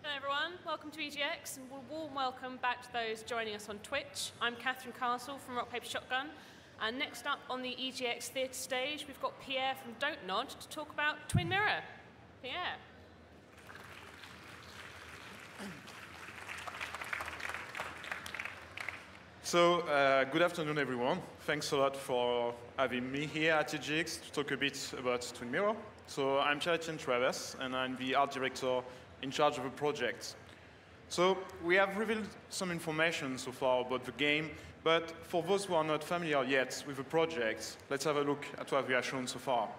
Hello everyone, welcome to EGX and a warm welcome back to those joining us on Twitch. I'm Catherine Castle from Rock Paper Shotgun, and next up on the EGX Theatre stage we've got Pierre from Don't Nod to talk about Twin Mirror. Pierre. So, good afternoon everyone. Thanks a lot for having me here at EGX to talk a bit about Twin Mirror. So, I'm Charles Travers and I'm the art director in charge of the project. So we have revealed some information so far about the game, but for those who are not familiar yet with the project, let's have a look at what we have shown so far.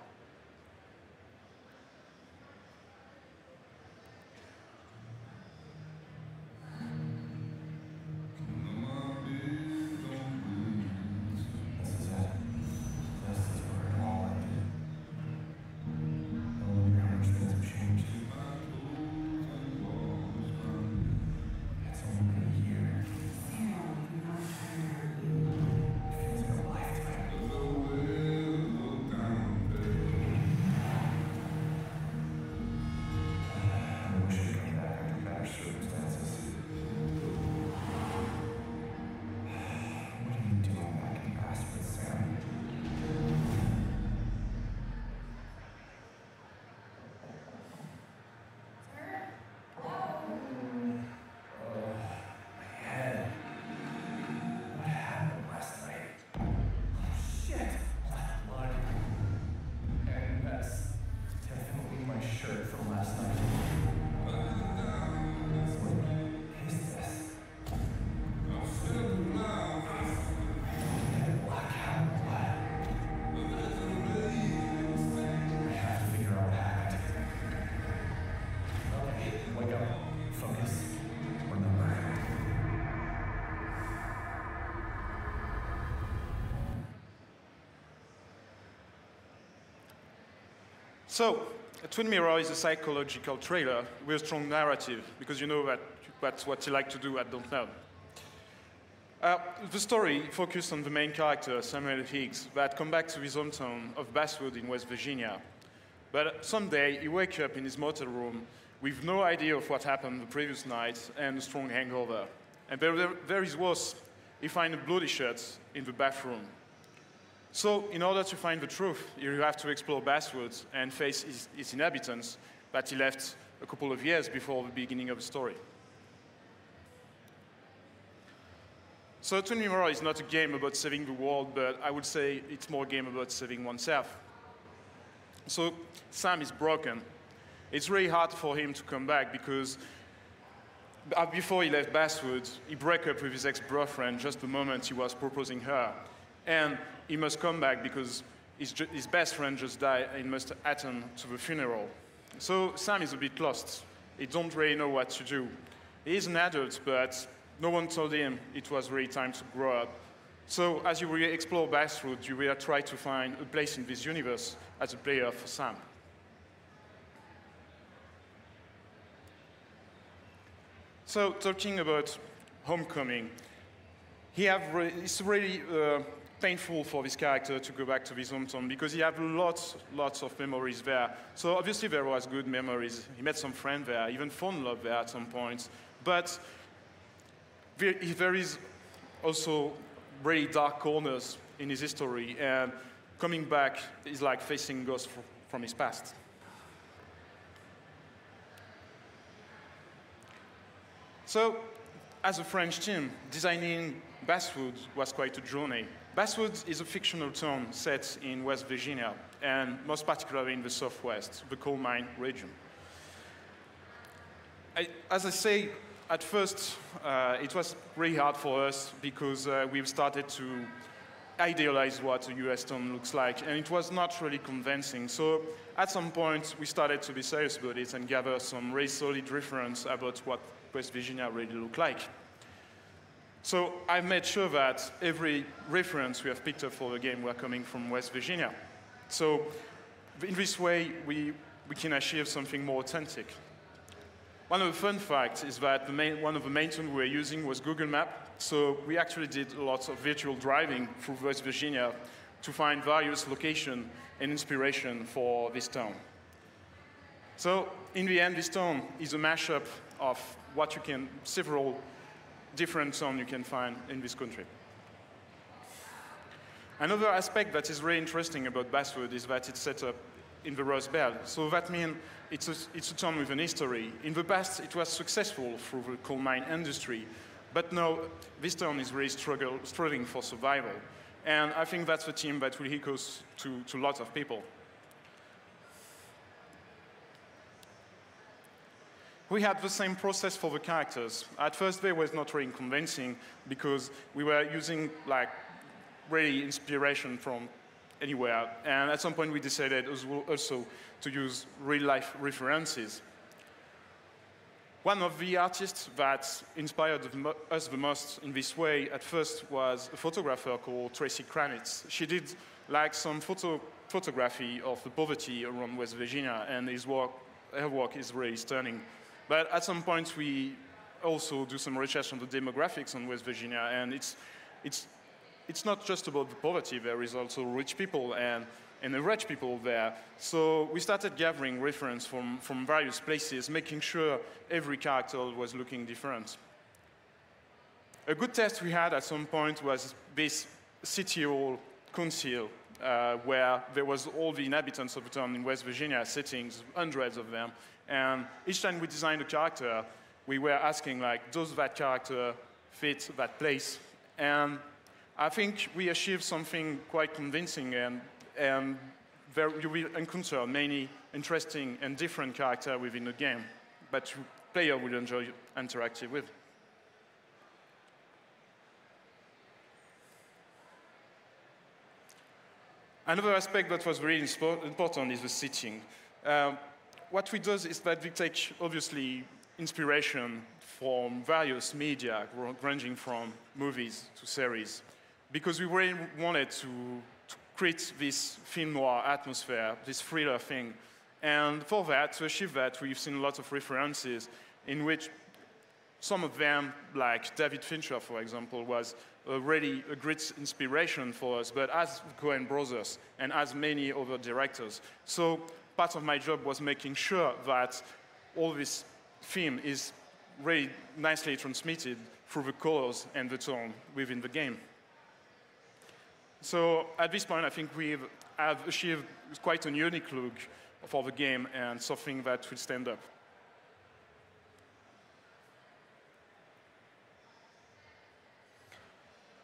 So, Twin Mirror is a psychological thriller with a strong narrative, because you know that that's what you like to do at Don't Nod. The story focused on the main character, Samuel Higgs, that come back to his hometown of Basswood in West Virginia. But someday, he wakes up in his motel room with no idea of what happened the previous night and a strong hangover. And there is worse, he finds a bloody shirt in the bathroom. So, in order to find the truth, you have to explore Basswood and face its inhabitants that he left a couple of years before the beginning of the story. So, Twin Mirror is not a game about saving the world, but I would say it's more a game about saving oneself. So, Sam is broken. It's really hard for him to come back because before he left Basswood, he broke up with his ex-girlfriend just the moment he was proposing her. And he must come back because his best friend just died and he must attend to the funeral. So Sam is a bit lost. He don't really know what to do. He is an adult, but no one told him it was really time to grow up. So as you really explore Basswood, you will try to find a place in this universe as a player for Sam. So talking about Homecoming, it's really painful for this character to go back to his hometown because he had lots of memories there. So obviously there was good memories. He met some friends there, even found love there at some point. But there is also really dark corners in his history, and coming back is like facing ghosts from his past. So, as a French team, designing Basswood was quite a journey. Basswood is a fictional town set in West Virginia, and most particularly in the Southwest, the coal mine region. As I say, at first, it was really hard for us because we've started to idealize what a US town looks like, and it was not really convincing. So at some point, we started to be serious about it and gather some really solid reference about what West Virginia really looked like. So I made sure that every reference we have picked up for the game were coming from West Virginia. So in this way, we can achieve something more authentic. One of the fun facts is that one of the main tools we were using was Google Maps. So we actually did lots of virtual driving through West Virginia to find various locations and inspiration for this town. So in the end, this town is a mashup of what you can, several different songs you can find in this country. Another aspect that is really interesting about Basswood is that it's set up in the Rust Belt. So that means it's a town with an history. In the past, it was successful through the coal mine industry, but now this town is really struggling for survival. And I think that's the theme that will echo to lots of people. We had the same process for the characters. At first, they was not really convincing because we were using like really inspiration from anywhere. And at some point, we decided also to use real-life references. One of the artists that inspired us the most in this way at first was a photographer called Tracy Kranitz. She did like some photography of the poverty around West Virginia, and her work is really stunning. But at some point, we also do some research on the demographics in West Virginia, and it's not just about the poverty. There is also rich people and the rich people there. So we started gathering reference from various places, making sure every character was looking different. A good test we had at some point was this city hall council, where there was all the inhabitants of the town in West Virginia, sittings, hundreds of them. And each time we designed a character, we were asking, like, does that character fit that place? And I think we achieved something quite convincing, and you will encounter many interesting and different characters within the game that the player will enjoy interacting with. Another aspect that was really important is the setting. What we do is that we take, obviously, inspiration from various media, ranging from movies to series, because we really wanted to create this film noir atmosphere, this thriller thing. And for that, to achieve that, we've seen a lot of references in which some of them, like David Fincher, for example, was already a great inspiration for us, but as Coen brothers and as many other directors. So part of my job was making sure that all this theme is really nicely transmitted through the colors and the tone within the game. So at this point, I think we have achieved quite a unique look for the game and something that will stand up.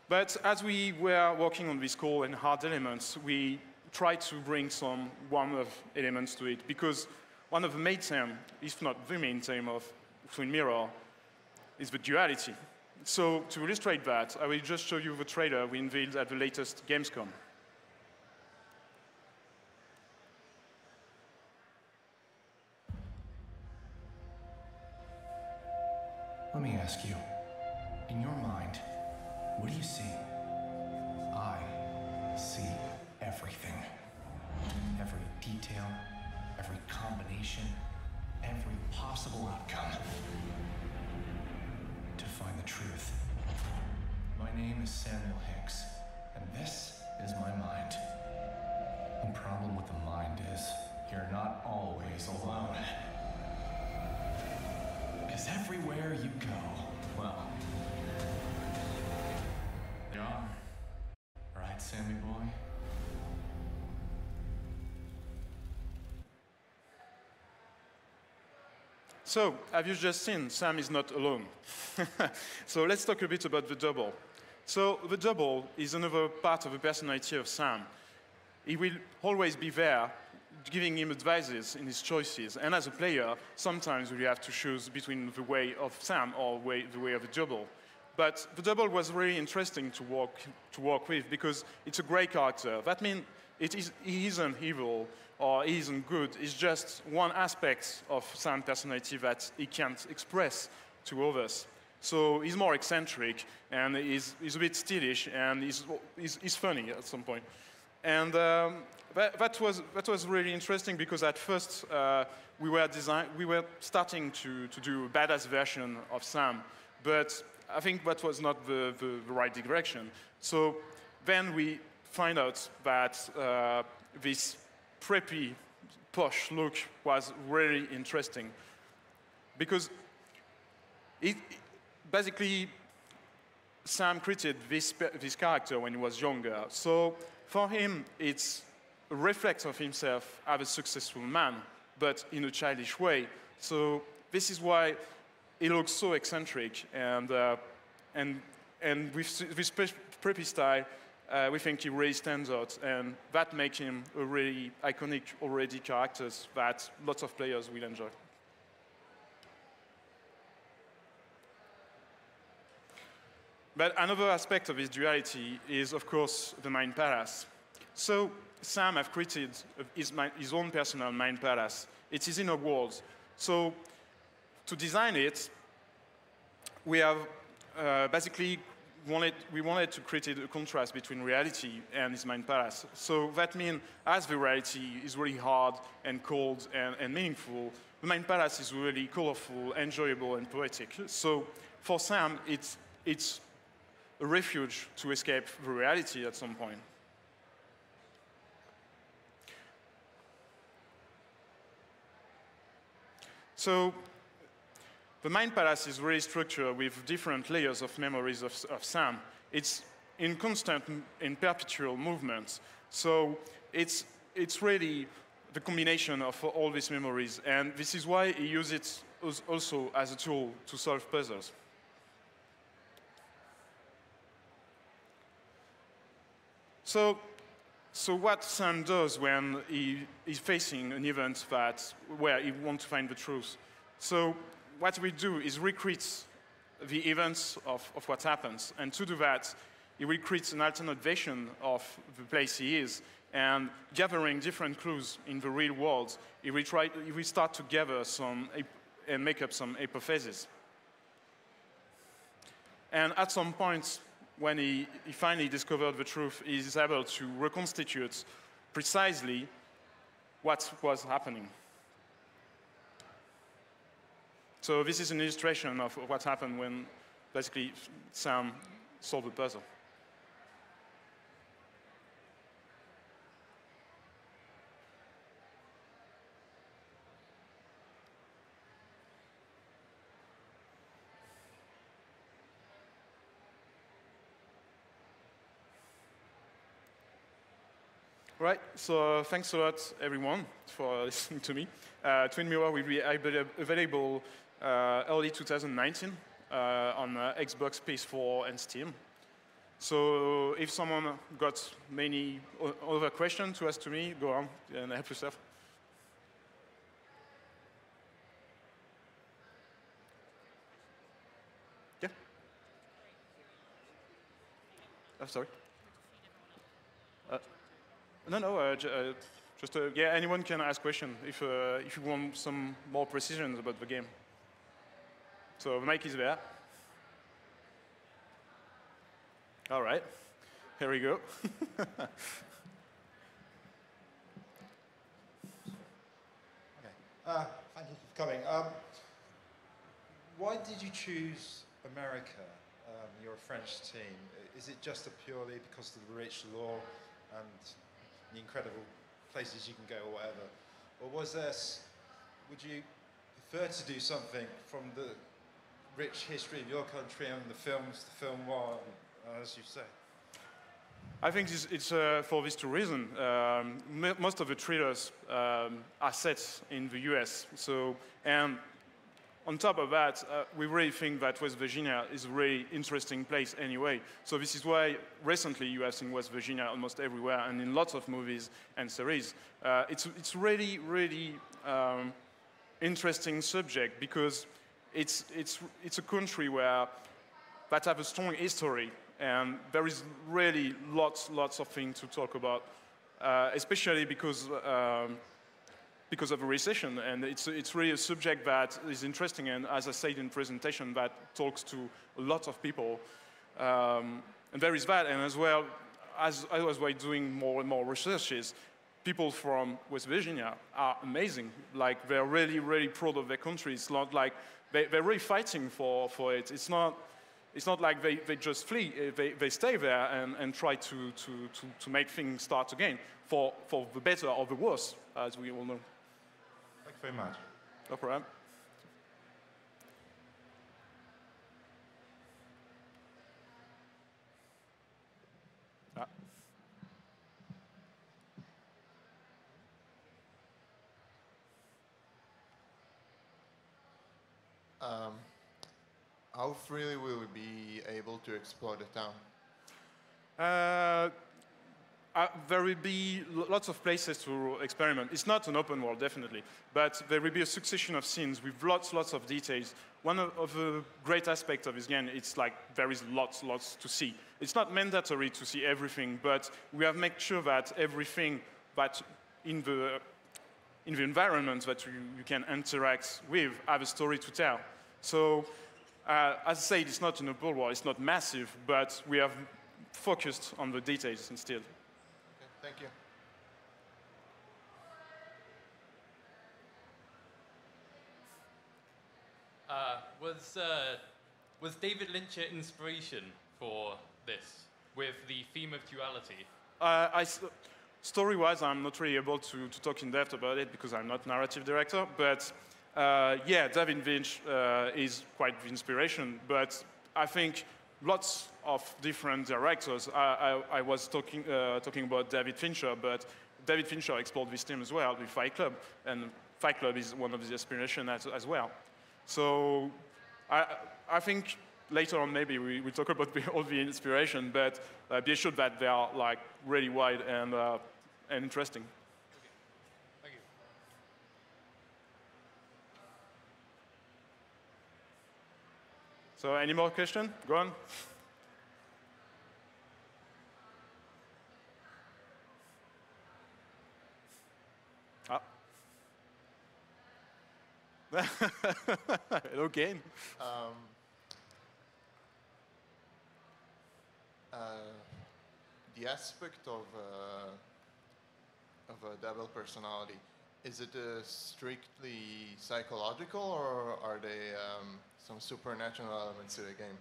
But as we were working on these core and hard elements, we tried to bring some warm-up elements to it, because one of the main themes, if not the main theme of Twin Mirror, is the duality. So to illustrate that, I will just show you the trailer we unveiled at the latest Gamescom. Let me ask you, in your mind, what do you see? I see everything. Every detail, every combination, every possible outcome. To find the truth. My name is Samuel Hicks, and this is my mind. The problem with the mind is, you're not always alone. Because everywhere you go, well, you are. Right, Sammy boy? So, have you just seen Sam is not alone? So let's talk a bit about the double. So the double is another part of the personality of Sam. He will always be there, giving him advices in his choices. And as a player, sometimes we have to choose between the way of Sam or the way of the double. But the double was really interesting to work with because it's a great character. That means he isn't evil or he isn't good. It's just one aspect of Sam's personality that he can't express to others. So he's more eccentric and he's a bit stylish and he's funny at some point. And that was really interesting because at first we were starting to do a badass version of Sam, but I think that was not the right direction. So then we find out that this preppy, posh look was really interesting because basically, Sam created this character when he was younger. So for him, it's a reflex of himself as a successful man, but in a childish way. So this is why he looks so eccentric, and with this preppy style, we think he really stands out, and that makes him a really iconic already character that lots of players will enjoy. But another aspect of his duality is, of course, the Mind Palace. So Sam has created his own personal Mind Palace. It is in a world. So to design it, we have basically we wanted to create a contrast between reality and his Mind Palace. So that means, as the reality is really hard and cold and meaningful, the Mind Palace is really colorful, enjoyable, and poetic. So for Sam, it's a refuge to escape the reality at some point. So the Mind Palace is really structured with different layers of memories of Sam. It's in constant and perpetual movement. So it's really the combination of all these memories. And this is why he uses it also as a tool to solve puzzles. So what Sam does when he's facing an event where he wants to find the truth. So what we do is recreate the events of what happens. And to do that, he recreates an alternate version of the place he is. And gathering different clues in the real world, he will start to gather some and make up some hypotheses. And at some point, when he finally discovered the truth, he is able to reconstitute precisely what was happening. So this is an illustration of what happened when basically Sam solved the puzzle. Right, so thanks a lot, everyone, for listening to me. Twin Mirror will be available early 2019 on Xbox, PS4, and Steam. So if someone got many other questions to ask to me, go on and help yourself. Yeah? Oh, sorry. No, just yeah, anyone can ask questions if you want some more precision about the game. So the mic is there. All right, here we go. Okay. Thank you for coming. Why did you choose America? You're a French team. Is it just purely because of the rich law and the incredible places you can go or whatever? Or would you prefer to do something from the rich history of your country and the film noir, as you say? I think it's for these two reasons. Most of the thrillers are set in the US. So, and on top of that, we really think that West Virginia is a really interesting place anyway. So this is why recently you have seen West Virginia almost everywhere and in lots of movies and series. It's really, really interesting subject because it's a country that have a strong history, and there is really lots of things to talk about, especially because of the recession, and it's really a subject that is interesting, and as I said in presentation, that talks to a lot of people, and there is that, and as well, as I was doing more and more researches, people from West Virginia are amazing. Like, they're really, really proud of their country. It's not like they're really fighting for it. It's not like they just flee. They stay there and try to make things start again for the better or the worse, as we all know. Thank you very much. No problem. How freely will we be able to explore the town? There will be lots of places to experiment. It's not an open world, definitely, but there will be a succession of scenes with lots of details. One of the great aspects of this game, it's like there is lots to see. It's not mandatory to see everything, but we have made sure that everything that in the environment that you can interact with have a story to tell. So, as I said, it's not an open world, it's not massive, but we have focused on the details instead. Okay, thank you. Was David Lynch an inspiration for this, with the theme of duality? Story-wise, I'm not really able to talk in depth about it because I'm not narrative director, but yeah, David Lynch is quite the inspiration, but I think lots of different directors. I was talking about David Fincher, but David Fincher explored this theme as well with Fight Club, and Fight Club is one of the inspirations as well. So I think later on maybe we talk about all the inspiration, but be assured that they are like really wide and interesting. Okay. Thank you. So any more questions? Go on. Hello, Kane. The aspect of a double personality, is it strictly psychological, or are there some supernatural elements to the game?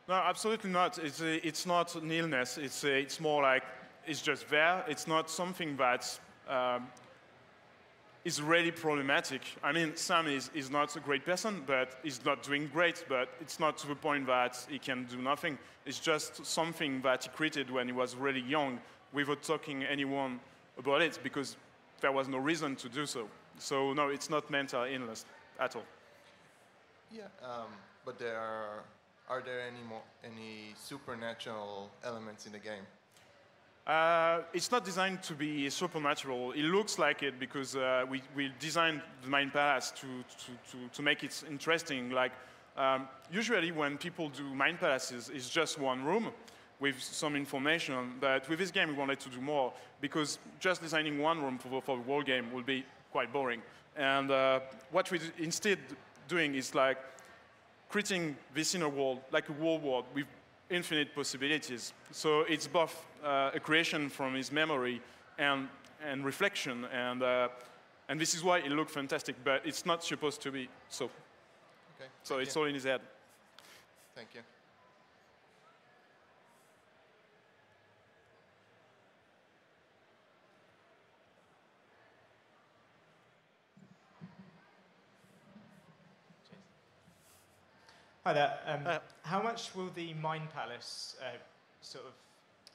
No, absolutely not. It's not an illness. It's more like it's just there. It's not something that is really problematic. I mean, Sam is not a great person, but he's not doing great, but it's not to the point that he can do nothing. It's just something that he created when he was really young without talking anyone about it because there was no reason to do so. So no, it's not mental illness at all. Yeah, but are there any supernatural elements in the game? It's not designed to be supernatural. It looks like it because we designed the Mind Palace to make it interesting. Like usually when people do Mind Palaces, it's just one room with some information. But with this game, we wanted to do more because just designing one room for the whole game would be quite boring. And what we're instead doing is like creating this inner world, like a whole world with infinite possibilities. So it's both a creation from his memory and reflection, and this is why it looked fantastic, but it's not supposed to be so. Okay. So it's all in his head. Thank you. Hi there. How much will the Mind Palace sort of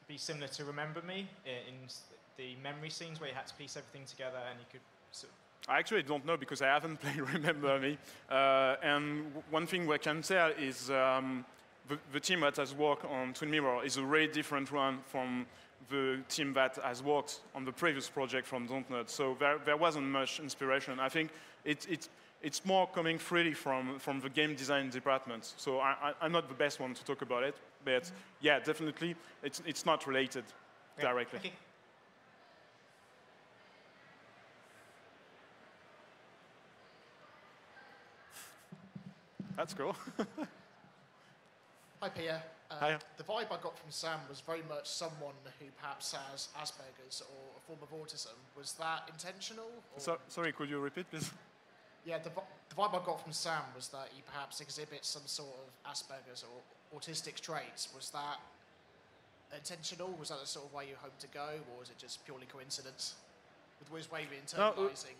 be similar to Remember Me in the memory scenes where you had to piece everything together and you could sort of... I actually don't know because I haven't played Remember Me. And one thing we can tell is the team that has worked on Twin Mirror is a really different one from the team that has worked on the previous project from Dontnod. So there wasn't much inspiration. I think it's more coming freely from the game design department. So I'm not the best one to talk about it, but yeah, definitely it's not related directly. Okay. That's cool. Hi, Pierre. Hi. The vibe I got from Sam was very much someone who perhaps has Asperger's or a form of autism. Was that intentional? Or? Sorry, could you repeat, please? Yeah, the vibe I got from Sam was that he perhaps exhibits some sort of Asperger's or autistic traits. Was that intentional? Was that the sort of way you hoped to go, or was it just purely coincidence with his way of internalising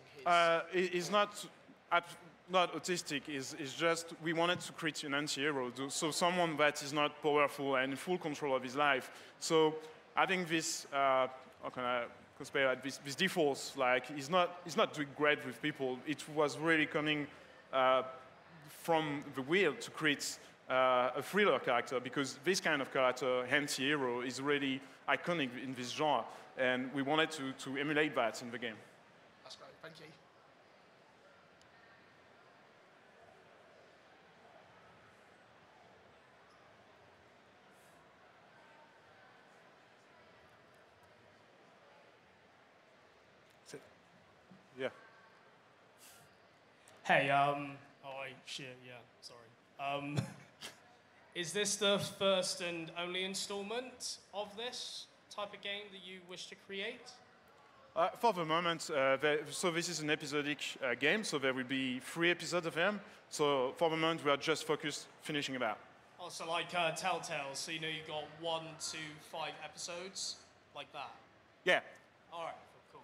his... He's not autistic. It's just we wanted to create an anti-hero, so someone that is not powerful and in full control of his life. So I think this, how can I compare that? This defaults, like he's not doing great with people. It was really coming from the wheel to create a thriller character, because this kind of character, anti-hero, is really iconic in this genre, and we wanted to emulate that in the game. That's great, thank you. Yeah. Hey, oh, shit, yeah, sorry. Is this the first and only installment of this type of game that you wish to create? For the moment, so this is an episodic game, so there will be 3 episodes of them. So for the moment, we are just focused finishing it out. Oh, so like Telltale, so you know you got 1 to 5 episodes, like that? Yeah. All right, cool.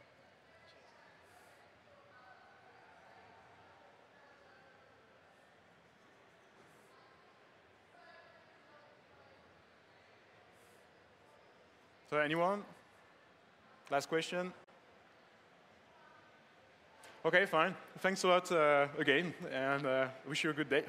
So anyone? Last question? Okay, fine. Thanks a lot again, and wish you a good day.